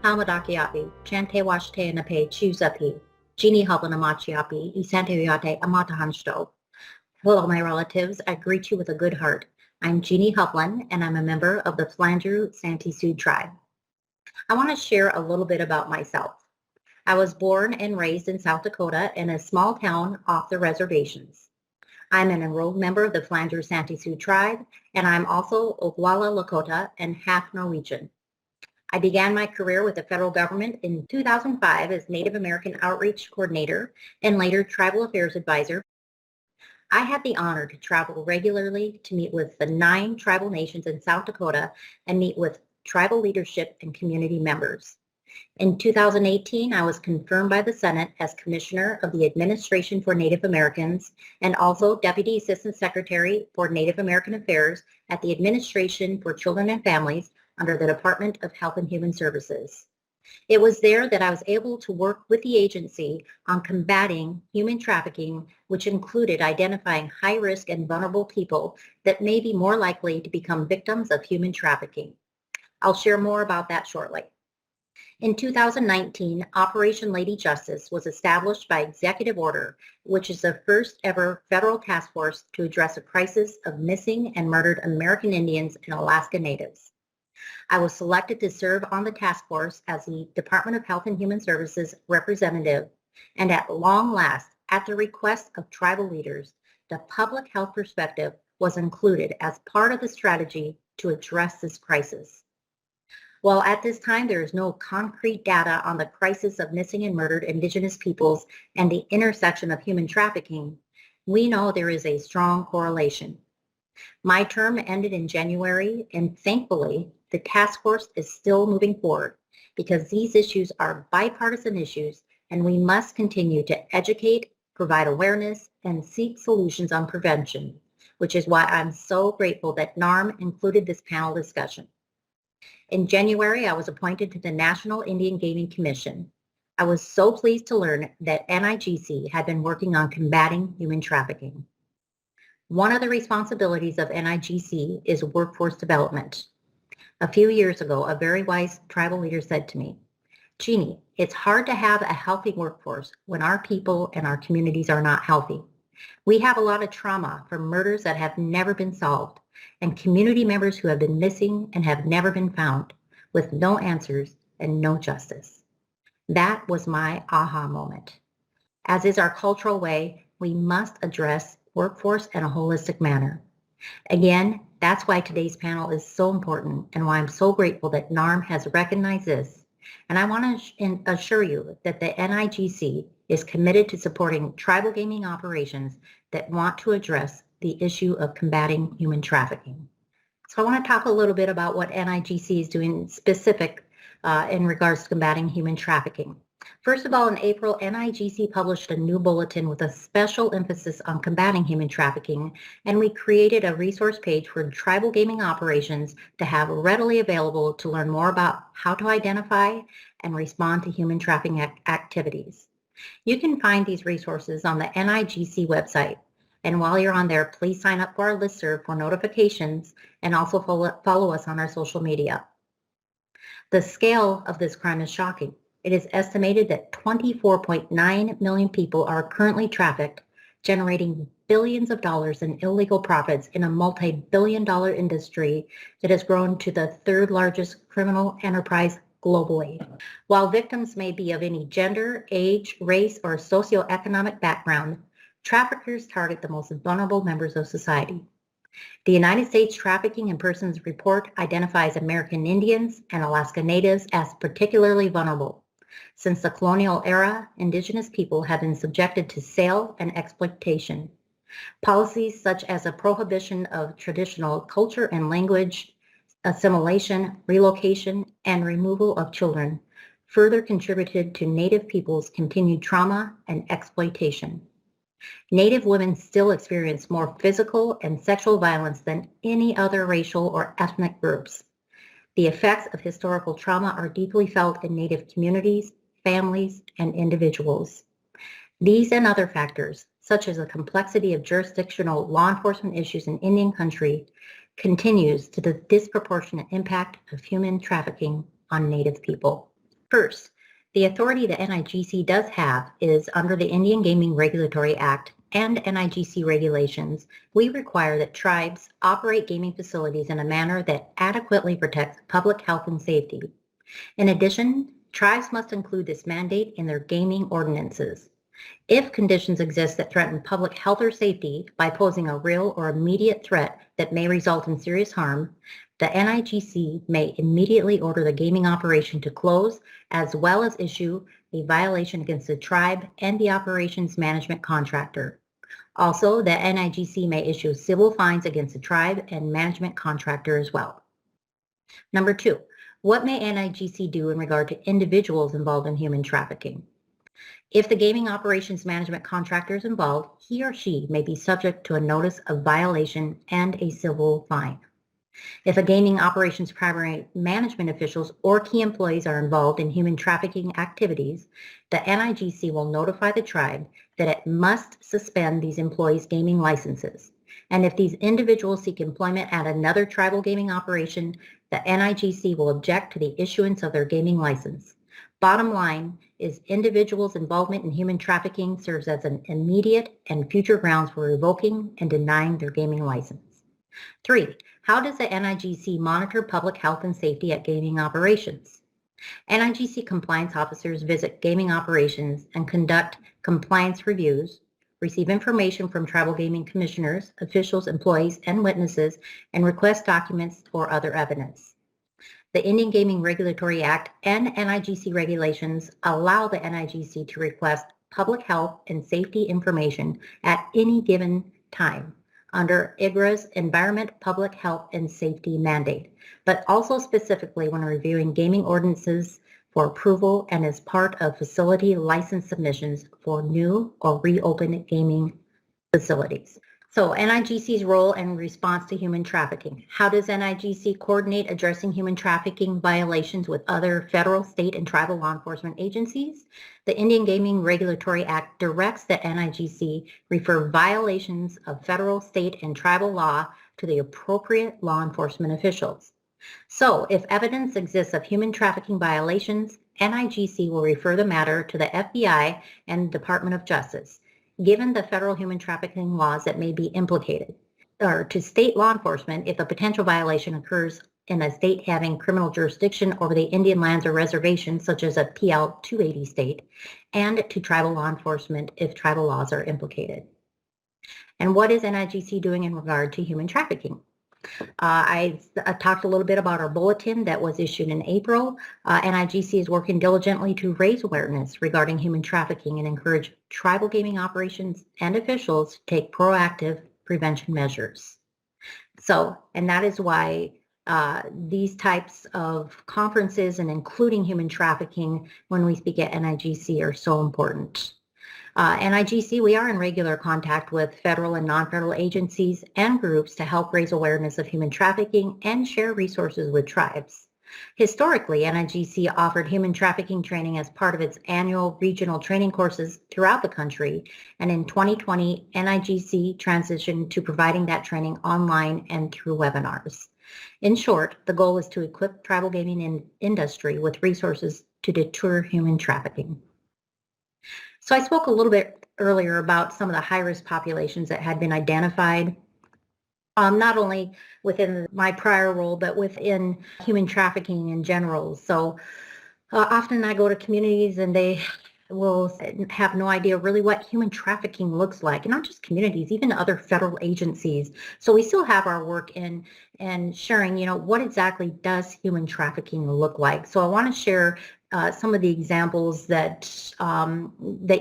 Hamadakiapi, Chante Washte Nape Chusapi, Genie Habanamachiapi, Isanteoyate Amatahansto. Hello, my relatives. I greet you with a good heart. I'm Jeannie Hovland, and I'm a member of the Flandreau Santee Sioux tribe. I want to share a little bit about myself. I was born and raised in South Dakota in a small town off the reservations. I'm an enrolled member of the Flandreau Santee Sioux tribe, and I'm also Oglala Lakota and half Norwegian. I began my career with the federal government in 2005 as Native American Outreach Coordinator and later Tribal Affairs Advisor. I had the honor to travel regularly to meet with the 9 tribal nations in South Dakota and meet with tribal leadership and community members. In 2018, I was confirmed by the Senate as Commissioner of the Administration for Native Americans and also Deputy Assistant Secretary for Native American Affairs at the Administration for Children and Families under the Department of Health and Human Services. It was there that I was able to work with the agency on combating human trafficking, which included identifying high-risk and vulnerable people that may be more likely to become victims of human trafficking. I'll share more about that shortly. In 2019, Operation Lady Justice was established by executive order, which is the first ever federal task force to address a crisis of missing and murdered American Indians and Alaska Natives. I was selected to serve on the task force as the Department of Health and Human Services representative, and at long last, at the request of tribal leaders, the public health perspective was included as part of the strategy to address this crisis. While at this time there is no concrete data on the crisis of missing and murdered Indigenous peoples and the intersection of human trafficking, we know there is a strong correlation. My term ended in January, and thankfully, the task force is still moving forward because these issues are bipartisan issues and we must continue to educate, provide awareness, and seek solutions on prevention, which is why I'm so grateful that NARM included this panel discussion. In January, I was appointed to the National Indian Gaming Commission. I was so pleased to learn that NIGC had been working on combating human trafficking. One of the responsibilities of NIGC is workforce development. A few years ago, a very wise tribal leader said to me, Jeannie, it's hard to have a healthy workforce when our people and our communities are not healthy. We have a lot of trauma from murders that have never been solved and community members who have been missing and have never been found with no answers and no justice. That was my aha moment. As is our cultural way, we must address workforce in a holistic manner. Again, that's why today's panel is so important and why I'm so grateful that NARM has recognized this. And I want to assure you that the NIGC is committed to supporting tribal gaming operations that want to address the issue of combating human trafficking. So I want to talk a little bit about what NIGC is doing specific in regards to combating human trafficking. First of all, in April, NIGC published a new bulletin with a special emphasis on combating human trafficking, and we created a resource page for tribal gaming operations to have readily available to learn more about how to identify and respond to human trafficking activities. You can find these resources on the NIGC website, and while you're on there, please sign up for our listserv for notifications and also follow us on our social media. The scale of this crime is shocking. It is estimated that 24.9 million people are currently trafficked, generating billions of dollars in illegal profits in a multi-billion-dollar industry that has grown to the 3rd largest criminal enterprise globally. While victims may be of any gender, age, race, or socioeconomic background, traffickers target the most vulnerable members of society. The United States Trafficking in Persons Report identifies American Indians and Alaska Natives as particularly vulnerable. Since the colonial era, Indigenous people have been subjected to sale and exploitation. Policies such as a prohibition of traditional culture and language, assimilation, relocation, and removal of children further contributed to Native people's continued trauma and exploitation. Native women still experience more physical and sexual violence than any other racial or ethnic groups. The effects of historical trauma are deeply felt in Native communities, families, and individuals. These and other factors, such as the complexity of jurisdictional law enforcement issues in Indian country, continues to the disproportionate impact of human trafficking on Native people. First, the authority the NIGC does have is under the Indian Gaming Regulatory Act and NIGC regulations. We require that tribes operate gaming facilities in a manner that adequately protects public health and safety. In addition, tribes must include this mandate in their gaming ordinances. If conditions exist that threaten public health or safety by posing a real or immediate threat that may result in serious harm, the NIGC may immediately order the gaming operation to close, as well as issue a violation against the tribe and the operations management contractor. Also, the NIGC may issue civil fines against the tribe and management contractor as well. Number 2, what may NIGC do in regard to individuals involved in human trafficking? If the gaming operations management contractor is involved, he or she may be subject to a notice of violation and a civil fine. If a gaming operations primary management officials or key employees are involved in human trafficking activities, the NIGC will notify the tribe that it must suspend these employees' gaming licenses. And if these individuals seek employment at another tribal gaming operation, the NIGC will object to the issuance of their gaming license. Bottom line is individuals' involvement in human trafficking serves as an immediate and future grounds for revoking and denying their gaming license. 3, how does the NIGC monitor public health and safety at gaming operations? NIGC compliance officers visit gaming operations and conduct compliance reviews, receive information from tribal gaming commissioners, officials, employees, and witnesses, and request documents or other evidence. The Indian Gaming Regulatory Act and NIGC regulations allow the NIGC to request public health and safety information at any given time under IGRA's Environment, Public Health, and Safety mandate, but also specifically when reviewing gaming ordinances for approval and as part of facility license submissions for new or reopened gaming facilities. So NIGC's role and response to human trafficking. How does NIGC coordinate addressing human trafficking violations with other federal, state, and tribal law enforcement agencies? The Indian Gaming Regulatory Act directs that NIGC refer violations of federal, state, and tribal law to the appropriate law enforcement officials. So if evidence exists of human trafficking violations, NIGC will refer the matter to the FBI and Department of Justice, given the federal human trafficking laws that may be implicated, or to state law enforcement if a potential violation occurs in a state having criminal jurisdiction over the Indian lands or reservations, such as a PL 280 state, and to tribal law enforcement if tribal laws are implicated. And what is NIGC doing in regard to human trafficking? I talked a little bit about our bulletin that was issued in April. NIGC is working diligently to raise awareness regarding human trafficking and encourage tribal gaming operations and officials to take proactive prevention measures. So, and that is why these types of conferences and including human trafficking when we speak at NIGC are so important. NIGC, we are in regular contact with federal and non-federal agencies and groups to help raise awareness of human trafficking and share resources with tribes. Historically, NIGC offered human trafficking training as part of its annual regional training courses throughout the country, and in 2020, NIGC transitioned to providing that training online and through webinars. In short, the goal is to equip tribal gaming industry with resources to deter human trafficking. So I spoke a little bit earlier about some of the high-risk populations that had been identified, not only within my prior role, but within human trafficking in general. So often I go to communities and they will have no idea really what human trafficking looks like, and not just communities, even other federal agencies. So we still have our work in sharing, what exactly does human trafficking look like? So I want to share some of the examples that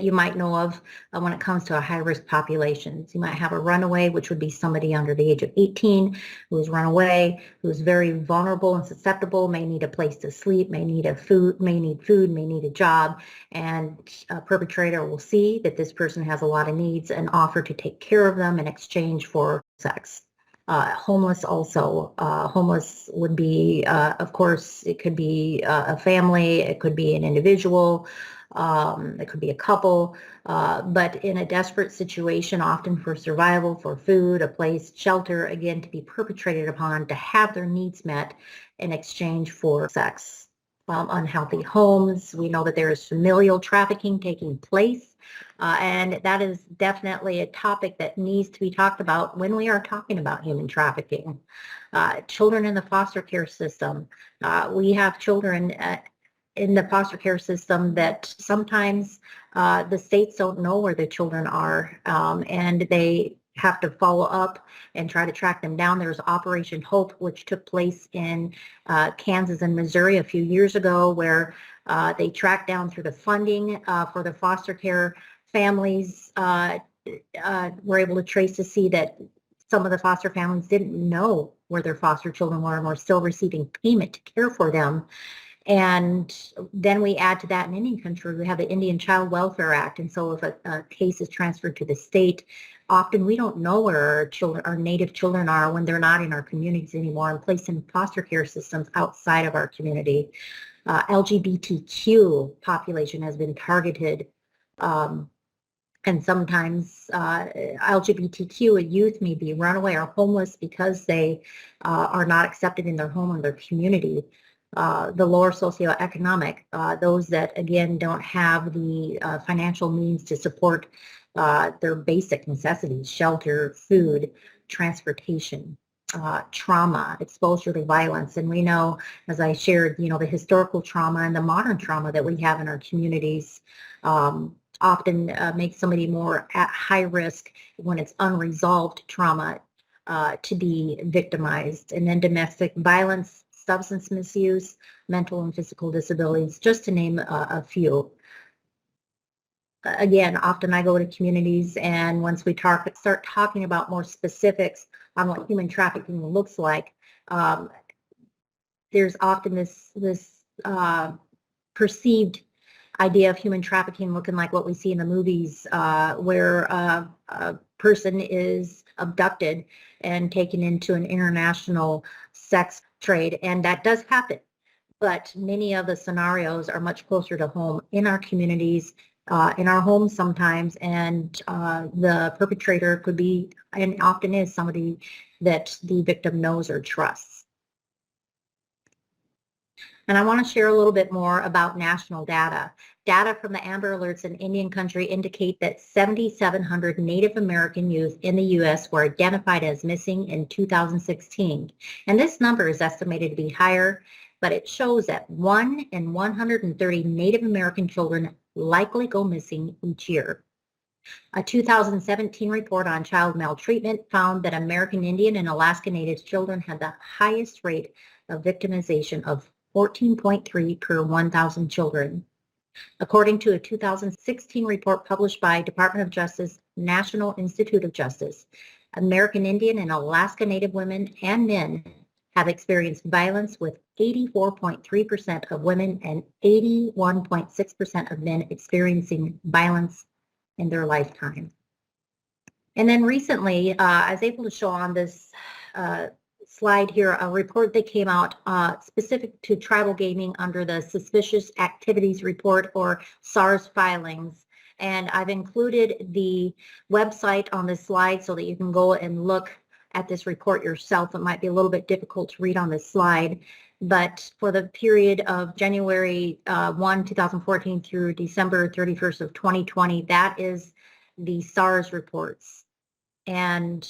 you might know of when it comes to a high-risk populations. You might have a runaway, which would be somebody under the age of 18 who has run away, who is very vulnerable and susceptible, may need a place to sleep, may need food, may need a job, and a perpetrator will see that this person has a lot of needs and offer to take care of them in exchange for sex. Homeless also. Homeless would be, of course, it could be a family, it could be an individual, it could be a couple, but in a desperate situation, often for survival, for food, a place, shelter, again, to be perpetrated upon, to have their needs met in exchange for sex. unhealthy homes. We know that there is familial trafficking taking place. And that is definitely a topic that needs to be talked about when we are talking about human trafficking. Children in the foster care system. We have children in the foster care system that sometimes the states don't know where the children are, and they have to follow up and try to track them down. There's Operation Hope, which took place in Kansas and Missouri a few years ago, where they tracked down through the funding for the foster care families, were able to trace to see that some of the foster families didn't know where their foster children were and were still receiving payment to care for them. And then we add to that in Indian country, we have the Indian Child Welfare Act. And so if a case is transferred to the state, often we don't know where our children, our native children are when they're not in our communities anymore and placed in foster care systems outside of our community. LGBTQ population has been targeted. And sometimes LGBTQ youth may be runaway or homeless because they are not accepted in their home or their community. The lower socioeconomic, those that, again, don't have the financial means to support their basic necessities, shelter, food, transportation, trauma, exposure to violence. And we know, as I shared, the historical trauma and the modern trauma that we have in our communities often makes somebody more at high risk when it's unresolved trauma to be victimized. And then domestic violence, substance misuse, mental and physical disabilities, just to name a few. Again, often I go to communities, and once we start talking about more specifics on what human trafficking looks like, there's often this perceived idea of human trafficking looking like what we see in the movies, where a person is abducted and taken into an international sex trade, and that does happen. But many of the scenarios are much closer to home, in our communities, in our homes sometimes, and the perpetrator could be, and often is, somebody that the victim knows or trusts. And I want to share a little bit more about national data. Data from the Amber Alerts in Indian country indicate that 7,700 Native American youth in the U.S. were identified as missing in 2016. And this number is estimated to be higher, but it shows that 1 in 130 Native American children likely go missing each year. A 2017 report on child maltreatment found that American Indian and Alaska Native children had the highest rate of victimization of 14.3 per 1,000 children. According to a 2016 report published by Department of Justice, National Institute of Justice, American Indian and Alaska Native women and men have experienced violence, with 84.3% of women and 81.6% of men experiencing violence in their lifetime. And then recently, I was able to show on this slide here a report that came out specific to tribal gaming under the Suspicious Activities Report, or SARS filings. And I've included the website on this slide so that you can go and look at this report yourself. It might be a little bit difficult to read on this slide, but for the period of January 1, 2014 through December 31st of 2020, that is the SARS reports. And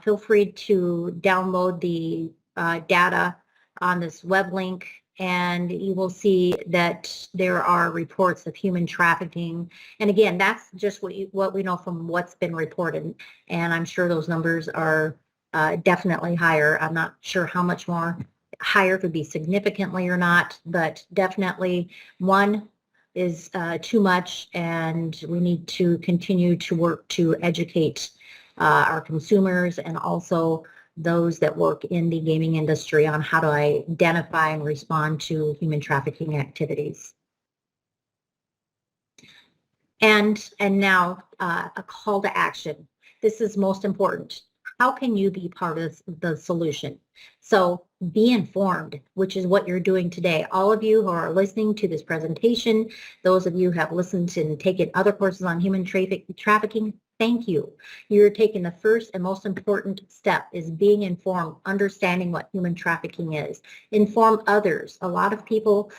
feel free to download the data on this web link, and you will see that there are reports of human trafficking. And again, that's just what we know from what's been reported. And I'm sure those numbers are definitely higher. I'm not sure how much more higher, could be significantly or not, but definitely one is too much, and we need to continue to work to educate our consumers and also those that work in the gaming industry on how to identify and respond to human trafficking activities. And now a call to action. This is most important. How can you be part of the solution? So be informed, which is what you're doing today. All of you who are listening to this presentation, those of you who have listened and taken other courses on human trafficking, Thank you. You're taking the first and most important step is being informed, understanding what human trafficking is. Inform others. A lot of people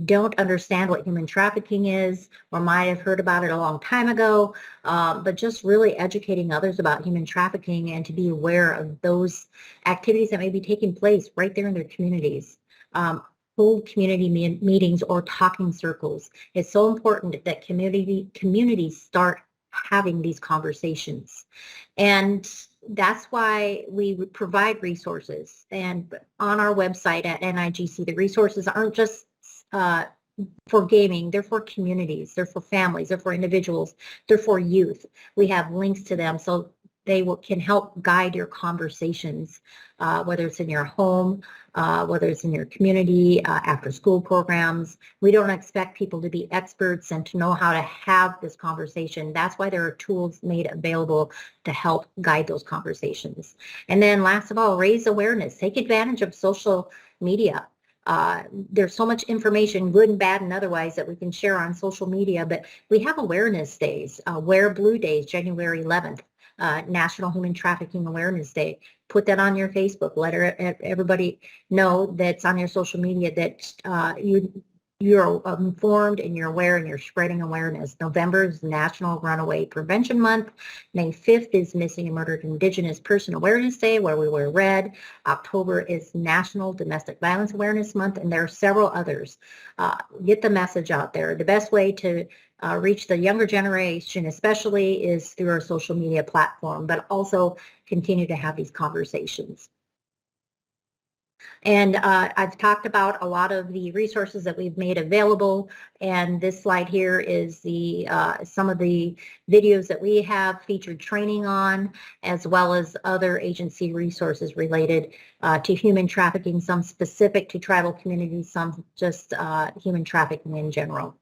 don't understand what human trafficking is or might have heard about it a long time ago, but just really educating others about human trafficking and to be aware of those activities that may be taking place right there in their communities. Hold community meetings or talking circles. It's so important that communities start having these conversations. And that's why we provide resources. And on our website at NIGC, the resources aren't just for gaming, they're for communities, they're for families, they're for individuals, they're for youth. We have links to them so they can help guide your conversations, whether it's in your home, whether it's in your community, after school programs. We don't expect people to be experts and to know how to have this conversation. That's why there are tools made available to help guide those conversations. And then last of all, raise awareness. Take advantage of social media. There's so much information, good and bad and otherwise, that we can share on social media, but we have awareness days. Wear Blue Days, January 11th. National Human Trafficking Awareness Day. Put that on your Facebook. Let everybody know that's on your social media that you're informed and you're aware and you're spreading awareness. November is National Runaway Prevention Month. May 5th is Missing and Murdered Indigenous Person Awareness Day, where we wear red. October is National Domestic Violence Awareness Month, and there are several others. Get the message out there. The best way to reach the younger generation especially is through our social media platform, but also continue to have these conversations. And I've talked about a lot of the resources that we've made available, and this slide here is the some of the videos that we have featured training on, as well as other agency resources related to human trafficking, some specific to tribal communities, some just human trafficking in general.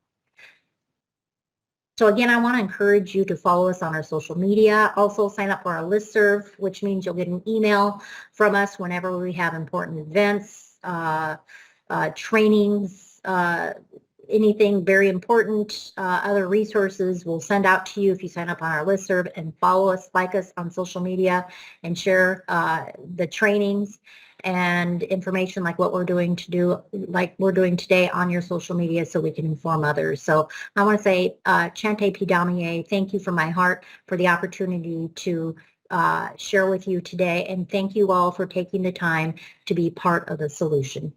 So again, I want to encourage you to follow us on our social media. Also sign up for our listserv, which means you'll get an email from us whenever we have important events, trainings, anything very important, other resources we'll send out to you if you sign up on our listserv and follow us, like us on social media, and share the trainings and information like what we're doing like we're doing today on your social media, so we can inform others. So I want to say, Chante Pidamiye, thank you from my heart for the opportunity to share with you today, and thank you all for taking the time to be part of the solution.